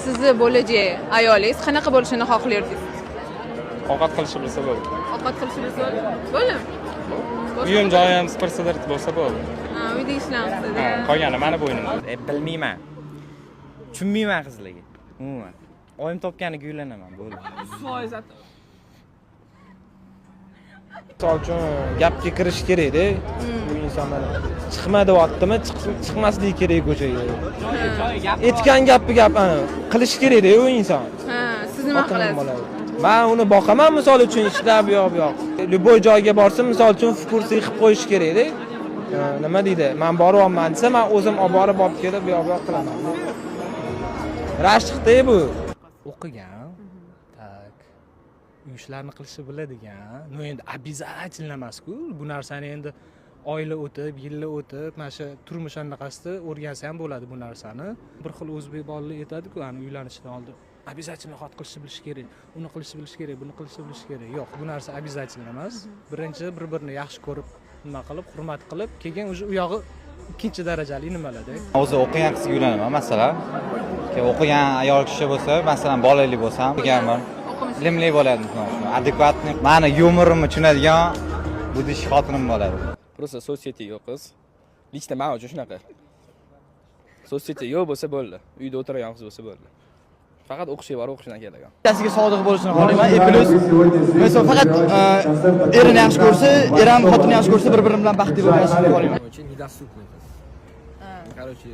sizni bo'lajak ayolingiz qanaqa bo'lishini xohlardingiz? Ovqat qilishni bilsa bo'ldi. Ovqat qilishni bilsa bo'ldi. Uyim joyim supursalar bo'lsa bo'ldi. Ha, uyda ishlamsizda. Qolgani mani bo'ynimda. Bilmayman. Tushunmayman qizlarga. Umuman. Oyim topganiga uylanaman, bo'ldi. Foizat. Misol uchun gapga kirish kerak-da. Bu insonlar chiqma deyaptimi, chiqmasligi kerak ko'chaga. Aytgan gapni qilish kerak-da u inson. Ha, siz nima qilasiz? Men uni boqaman misol uchun ishlab bu yoq. Любой joyga borsa misol uchun ekskursiya qilib qo'yish kerak-da. Nima deydi? Men boryapman desa, men o'zim olib borib kelib bu yoq qilaman. Rashqda bu. O'qigan. Tak. Uy ishlarini qilishni biladigan. No endi обязательно emas-ku. Bu narsani endi oylar o'tib, yillar o'tib, mana shu turmush anaqasida o'rgansa ham bo'ladi bu narsani. Bir xil o'zbek bolalar aytadi-ku, ani uylanishdan oldin обязательно xat qilishni bilish kerak, uni qilishni bilish kerak, buni qilishni bilish kerak. Yo'q, bu narsa обязательно emas. Birinchi bir-birini yaxshi ko'rib, nima qilib, hurmat qilib, keyin o'sha u yog'i ikkinchi darajali nimalarda. O'zi o'qigan qizga uylanaman, masalan. O'qigan ayol kishi bo'lsa, masalan, bolali bo'lsam, o'qiganman. Ilmli bo'ladi, adekvatni. Meni yumorimni tushunadigan budish xotinim bo'ladi. Просто so'zsiyati yo'q qiz. Lichda men uchun shunaqa. So'zsiyati yo'q bo'lsa bo'ldi. Uyda o'tirgan qiz bo'lsa bo'ldi. Faqat o'qishga borib o'qishdan kelgan. Otasiga sodiq bo'lishini xohlayman. Plus, mesela faqat erini yaxshi ko'rsa, er ham xotinini yaxshi ko'rsa, bir-biri bilan baxtli bo'lishini xohlayman. Недоступный. Короче,